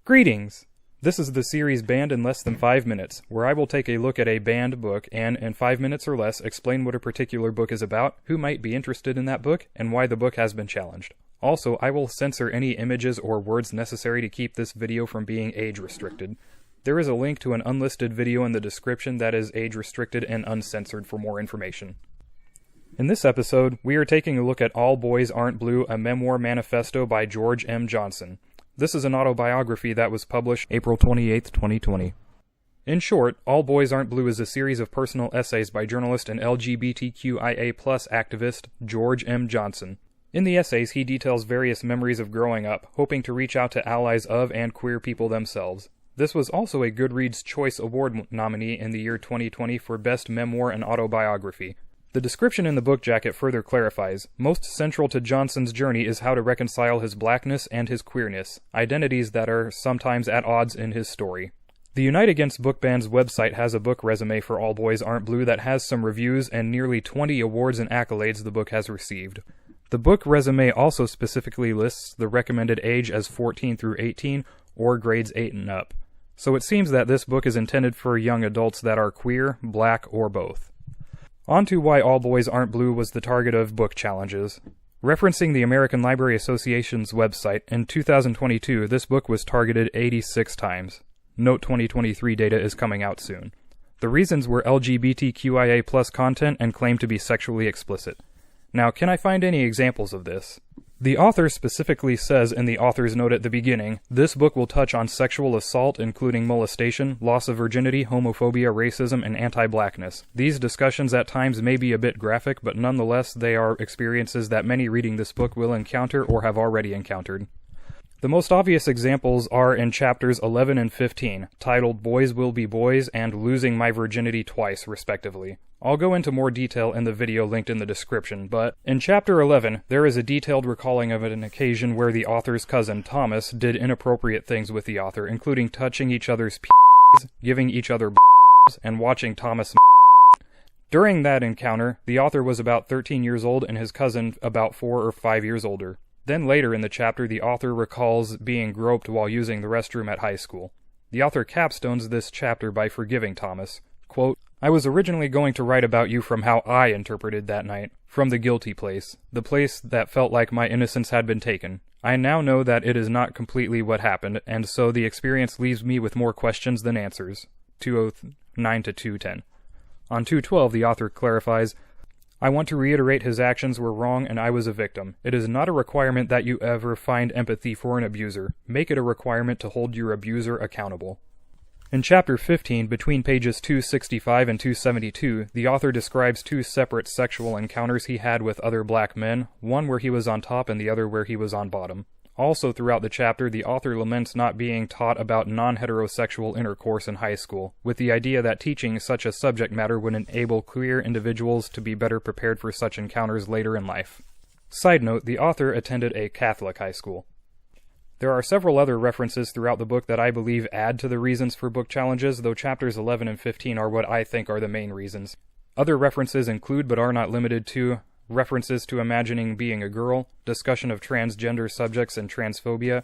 Greetings! This is the series Banned in Less Than 5 Minutes, where I will take a look at a banned book and, in 5 minutes or less, explain what a particular book is about, who might be interested in that book, and why the book has been challenged. Also, I will censor any images or words necessary to keep this video from being age-restricted. There is a link to an unlisted video in the description that is age-restricted and uncensored for more information. In this episode, we are taking a look at All Boys Aren't Blue, a memoir manifesto by George M. Johnson. This is an autobiography that was published April 28, 2020. In short, All Boys Aren't Blue is a series of personal essays by journalist and LGBTQIA+ activist George M. Johnson. In the essays, he details various memories of growing up, hoping to reach out to allies of and queer people themselves. This was also a Goodreads Choice Award nominee in the year 2020 for Best Memoir and Autobiography. The description in the book jacket further clarifies, most central to Johnson's journey is how to reconcile his blackness and his queerness, identities that are sometimes at odds in his story. The Unite Against Book Bans website has a book resume for All Boys Aren't Blue that has some reviews and nearly 20 awards and accolades the book has received. The book resume also specifically lists the recommended age as 14 through 18 or grades 8 and up. So it seems that this book is intended for young adults that are queer, black, or both. On to why All Boys Aren't Blue was the target of book challenges. Referencing the American Library Association's website, in 2022 this book was targeted 86 times. Note 2023 data is coming out soon. The reasons were LGBTQIA+ content and claimed to be sexually explicit. Now, can I find any examples of this? The author specifically says in the author's note at the beginning, this book will touch on sexual assault including molestation, loss of virginity, homophobia, racism, and anti-blackness. These discussions at times may be a bit graphic, but nonetheless they are experiences that many reading this book will encounter or have already encountered. The most obvious examples are in chapters 11 and 15, titled Boys Will Be Boys and Losing My Virginity Twice, respectively. I'll go into more detail in the video linked in the description, but in chapter 11, there is a detailed recalling of an occasion where the author's cousin, Thomas, did inappropriate things with the author, including touching each other's p***s, giving each other b***s, and watching Thomas During that encounter, the author was about 13 years old and his cousin about 4 or 5 years older. Then later in the chapter, the author recalls being groped while using the restroom at high school. The author capstones this chapter by forgiving Thomas. Quote, I was originally going to write about you from how I interpreted that night, from the guilty place, the place that felt like my innocence had been taken. I now know that it is not completely what happened, and so the experience leaves me with more questions than answers. 209 to 210. On 212, the author clarifies, I want to reiterate his actions were wrong and I was a victim. It is not a requirement that you ever find empathy for an abuser. Make it a requirement to hold your abuser accountable. In chapter 15, between pages 265 and 272, the author describes two separate sexual encounters he had with other black men, one where he was on top and the other where he was on bottom. Also throughout the chapter, the author laments not being taught about non-heterosexual intercourse in high school, with the idea that teaching such a subject matter would enable queer individuals to be better prepared for such encounters later in life. Side note, the author attended a Catholic high school. There are several other references throughout the book that I believe add to the reasons for book challenges, though chapters 11 and 15 are what I think are the main reasons. Other references include, but are not limited to, references to imagining being a girl, discussion of transgender subjects and transphobia.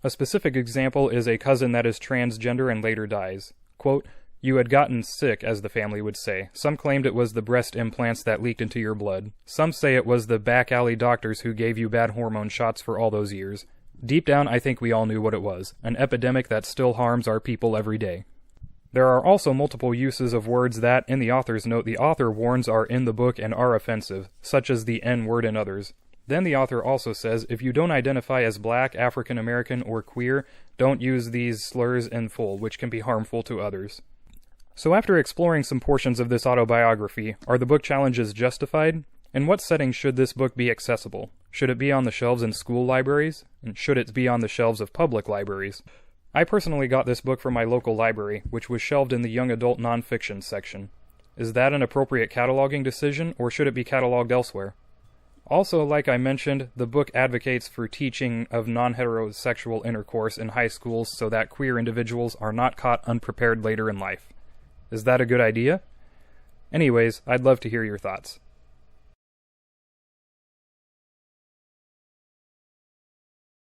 A specific example is a cousin that is transgender and later dies. Quote, you had gotten sick, as the family would say. Some claimed it was the breast implants that leaked into your blood. Some say it was the back alley doctors who gave you bad hormone shots for all those years. Deep down, I think we all knew what it was, an epidemic that still harms our people every day. There are also multiple uses of words that, in the author's note, the author warns are in the book and are offensive, such as the N-word and others. Then the author also says, if you don't identify as black, African American, or queer, don't use these slurs in full, which can be harmful to others. So after exploring some portions of this autobiography, are the book challenges justified? In what setting should this book be accessible? Should it be on the shelves in school libraries? And should it be on the shelves of public libraries? I personally got this book from my local library, which was shelved in the young adult nonfiction section. Is that an appropriate cataloging decision, or should it be cataloged elsewhere? Also, like I mentioned, the book advocates for teaching of non-heterosexual intercourse in high schools so that queer individuals are not caught unprepared later in life. Is that a good idea? Anyways, I'd love to hear your thoughts.